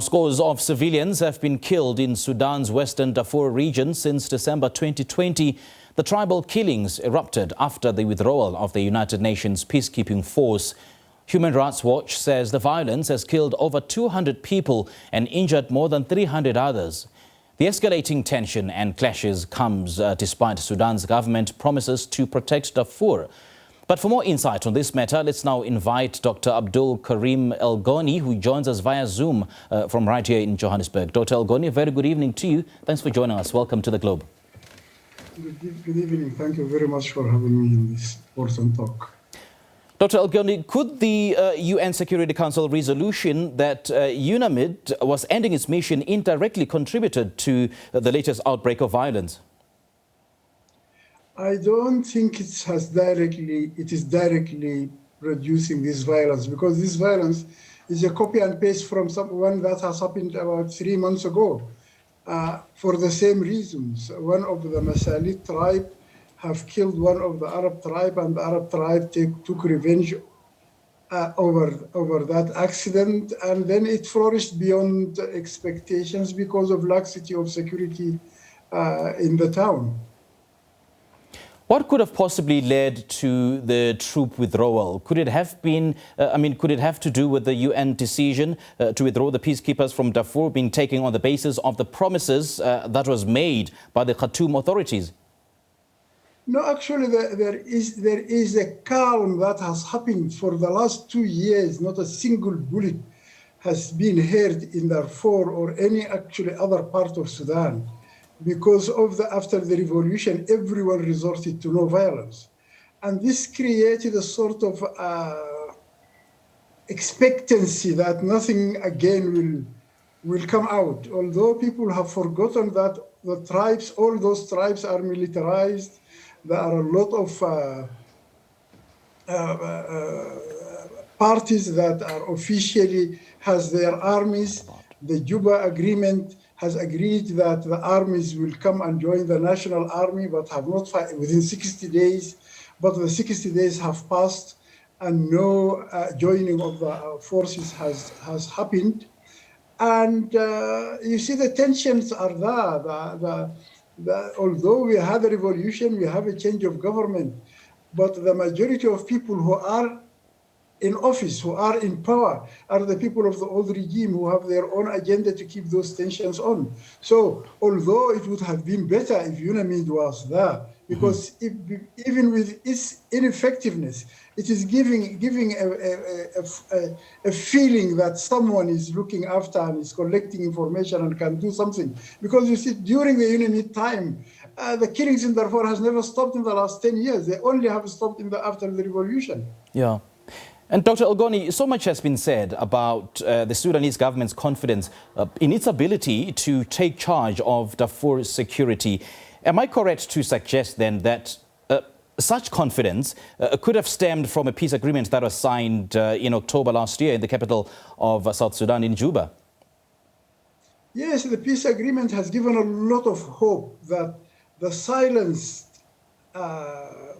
Scores of civilians have been killed in Sudan's Western Darfur region since December 2020. The tribal killings erupted after the withdrawal of the United Nations Peacekeeping force. Human Rights Watch says the violence has killed over 200 people and injured more than 300 others. The escalating tension and clashes comes despite Sudan's government promises to protect Darfur. But for more insight on this matter, let's now invite Dr. Adbul-Karim Elgoni, who joins us via Zoom from right here in Johannesburg. Dr. Elgoni, a very good evening to you. Thanks for joining us. Welcome to the Globe. Good evening. Thank you very much for having me in this important talk. Dr. Elgoni, could the UN Security Council resolution that UNAMID was ending its mission indirectly contributed to the latest outbreak of violence? I don't think it is directly reducing this violence, because this violence is a copy and paste from one that has happened about 3 months ago for the same reasons. One of the Masalit tribe have killed one of the Arab tribe, and the Arab tribe took revenge over that accident, and then it flourished beyond expectations because of laxity of security in the town. What could have possibly led to the troop withdrawal? Could it have been, could it have to do with the UN decision to withdraw the peacekeepers from Darfur being taken on the basis of the promises that was made by the Khartoum authorities? No, actually, there is a calm that has happened for the last 2 years. Not a single bullet has been heard in Darfur or any actually other part of Sudan. Because after the revolution, everyone resorted to no violence. And this created a sort of expectancy that nothing again will come out. Although people have forgotten that the tribes, all those tribes are militarized. There are a lot of parties that are officially has their armies. The Juba agreement has agreed that the armies will come and join the national army, but have not fought within 60 days. But the 60 days have passed, and no joining of the forces has happened. And you see, the tensions are there. Although we had a revolution, we have a change of government, but the majority of people who are in office, who are in power, are the people of the old regime who have their own agenda to keep those tensions on. So, although it would have been better if UNAMID was there, because even with its ineffectiveness, it is giving a feeling that someone is looking after and is collecting information and can do something. Because you see, during the UNAMID time, the killings in Darfur has never stopped in the last 10 years. They only have stopped after the revolution. Yeah. And Dr. Elgoni, so much has been said about the Sudanese government's confidence in its ability to take charge of Darfur's security. Am I correct to suggest then that such confidence could have stemmed from a peace agreement that was signed in October last year in the capital of South Sudan, in Juba? Yes, the peace agreement has given a lot of hope that the silenced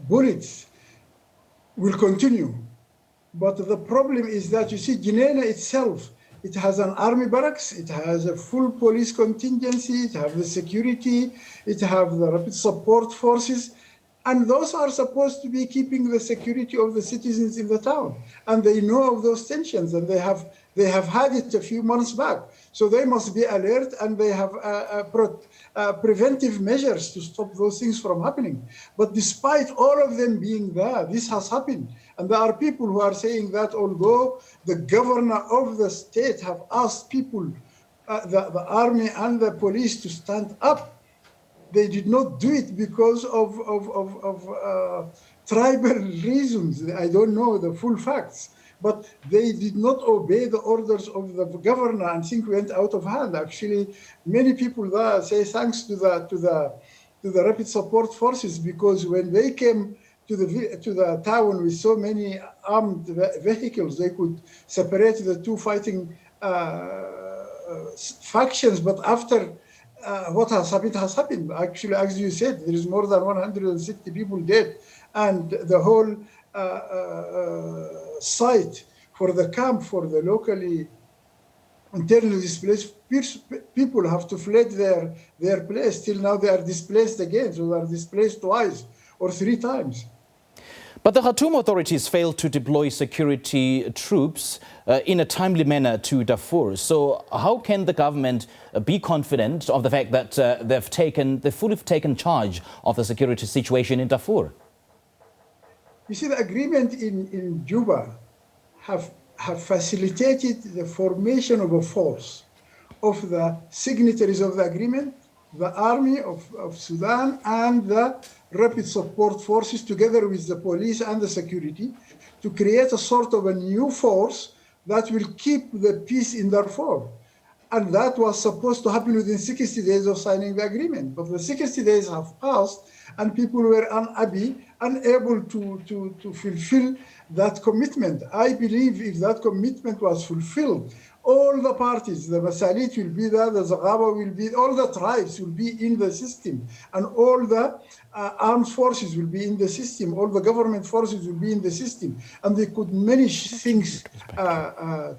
bullets will continue. But the problem is that, you see, Geneva itself, it has an army barracks, it has a full police contingency, it has the security, it has the rapid support forces, and those are supposed to be keeping the security of the citizens in the town. And they know of those tensions, and they have had it a few months back. So they must be alert, and they have preventive measures to stop those things from happening. But despite all of them being there, this has happened. And there are people who are saying that although the governor of the state have asked people, the army and the police, to stand up, they did not do it because of tribal reasons. I don't know the full facts, but they did not obey the orders of the governor, and things went out of hand. Actually, many people there say thanks to the rapid support forces, because when they came to the town with so many armed vehicles, they could separate the two fighting factions. But after what has happened. Actually, as you said, there is more than 160 people dead, and the whole site for the camp for the locally internally displaced people have to flee their place. Till now, they are displaced again, so they are displaced twice or 3 times. But the Khartoum authorities failed to deploy security troops in a timely manner to Darfur. So how can the government be confident of the fact that they've fully taken charge of the security situation in Darfur? You see, the agreement in Juba have facilitated the formation of a force of the signatories of the agreement, the army of Sudan and the rapid support forces, together with the police and the security, to create a sort of a new force that will keep the peace in Darfur. And that was supposed to happen within 60 days of signing the agreement. But the 60 days have passed, and people were unable to fulfill that commitment. I believe if that commitment was fulfilled, all the parties, the Masalit will be there, the Zaghawa will be, all the tribes will be in the system, and all the armed forces will be in the system, all the government forces will be in the system, and they could manage things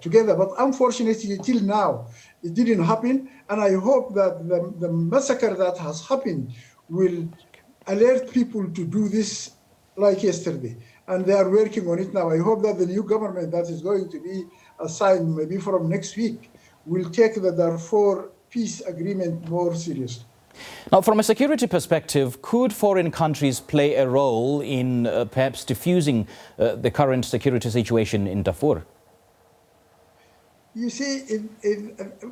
together. But unfortunately, till now, it didn't happen, and I hope that the massacre that has happened will alert people to do this like yesterday, and they are working on it now. I hope that the new government that is going to be assigned maybe from next week will take the Darfur peace agreement more seriously. Now, from a security perspective, could foreign countries play a role in perhaps diffusing the current security situation in Darfur? You see,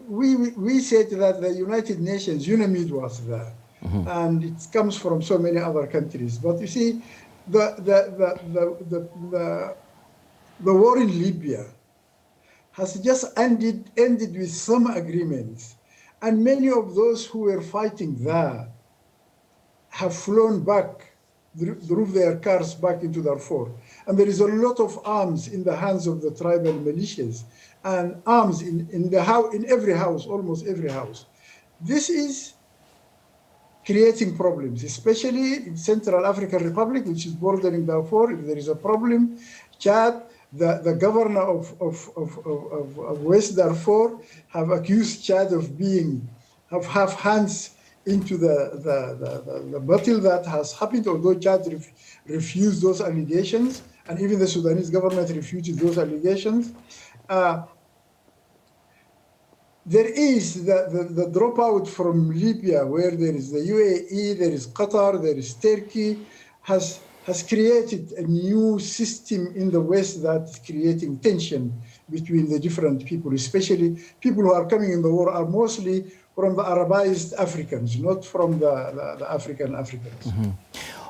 we said that the United Nations, UNAMID, was there, and it comes from so many other countries. But you see, the war in Libya has just ended with some agreements, and many of those who were fighting there have flown back, drove their cars back into Darfur, and there is a lot of arms in the hands of the tribal militias, and arms in every house, almost every house. This is creating problems, especially in Central African Republic, which is bordering Darfur. If there is a problem, Chad, the governor of West Darfur, have accused Chad of have hands into the battle that has happened, although Chad refused those allegations, and even the Sudanese government refused those allegations. There is the dropout from Libya, where there is the UAE, there is Qatar, there is Turkey, has created a new system in the West that is creating tension between the different people, especially people who are coming in the war are mostly from the Arabized Africans, not from the Africans. Mm-hmm.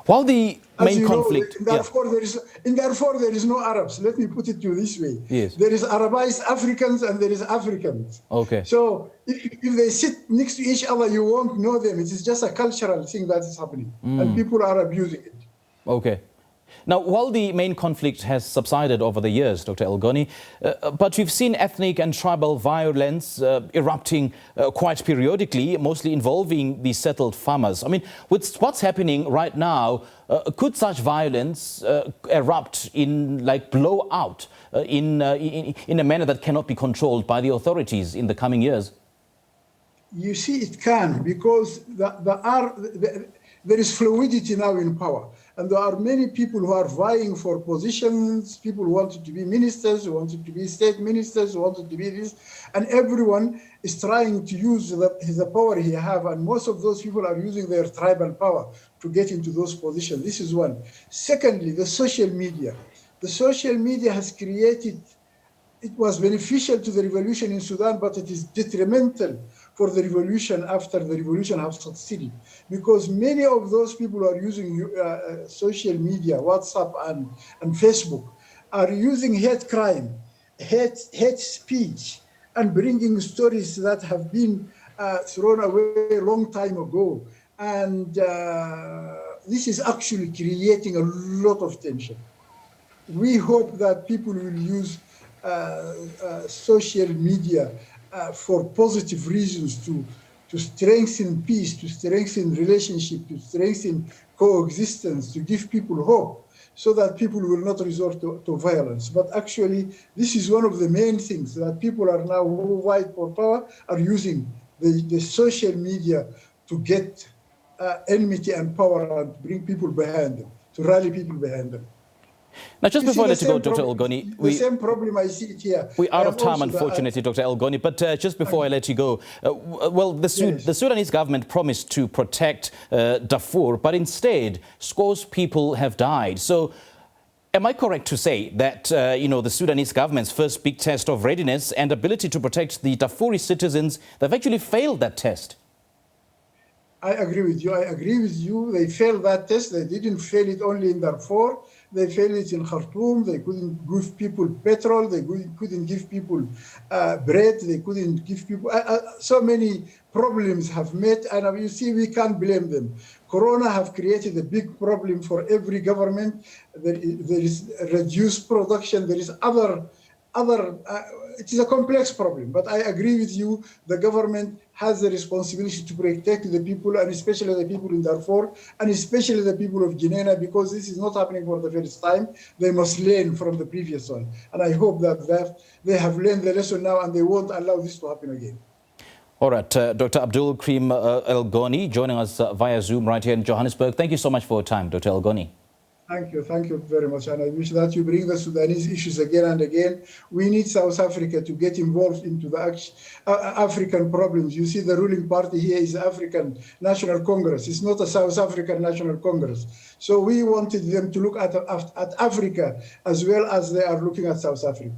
While the main conflict... In Darfur, there is no Arabs. Let me put it to you this way. Yes. There is Arabized Africans and there is Africans. Okay. So if they sit next to each other, you won't know them. It is just a cultural thing that is happening. And people are abusing it. Okay. Now, while the main conflict has subsided over the years, Dr. Elgoni, but we've seen ethnic and tribal violence erupting quite periodically, mostly involving the settled farmers. I mean, with what's happening right now, could such violence erupt blow out in a manner that cannot be controlled by the authorities in the coming years? You see, it can, because there is fluidity now in power. And there are many people who are vying for positions, people who wanted to be ministers, who wanted to be state ministers, who wanted to be this. And everyone is trying to use the power he has. And most of those people are using their tribal power to get into those positions. This is one. Secondly, the social media. The social media has created, it was beneficial to the revolution in Sudan, but it is detrimental for the revolution after the revolution has succeeded, because many of those people who are using social media, WhatsApp and Facebook, are using hate crime, hate speech, and bringing stories that have been thrown away a long time ago. And this is actually creating a lot of tension. We hope that people will use social media for positive reasons to strengthen peace, to strengthen relationship, to strengthen coexistence, to give people hope. so that people will not resort to violence. But actually, this is one of the main things that people are now who fight for power are using the social media to get enmity and power and bring people behind them, to rally people behind them. Now, just before I let you go, Dr. Elgoni, the same problem I see it here. We're out of time, unfortunately, Dr. Elgoni. But just before I let you go, well, the Sudanese government promised to protect Darfur, but instead, scores of people have died. So, am I correct to say that, the Sudanese government's first big test of readiness and ability to protect the Darfuri citizens, they've actually failed that test? I agree with you. I agree with you. They failed that test. They didn't fail it only in Darfur. They failed it in Khartoum. They couldn't give people petrol. They couldn't give people bread. They couldn't give people... so many problems have met, and you see, we can't blame them. Corona have created a big problem for every government. There is reduced production. There is other it is a complex problem, but I agree with you. The government has the responsibility to protect the people, and especially the people in Darfur, and especially the people of Guinea, because this is not happening for the first time. They must learn from the previous one. And I hope that they have learned the lesson now, and they won't allow this to happen again. All right, Dr. Adbul-Karim Elgoni joining us via Zoom right here in Johannesburg. Thank you so much for your time, Dr. Elgoni. Thank you very much, and I wish that you bring the Sudanese issues again and again. We need South Africa to get involved into the African problems. You see, the ruling party here is African National Congress. It's not a South African National Congress. So we wanted them to look at Africa as well as they are looking at South Africa.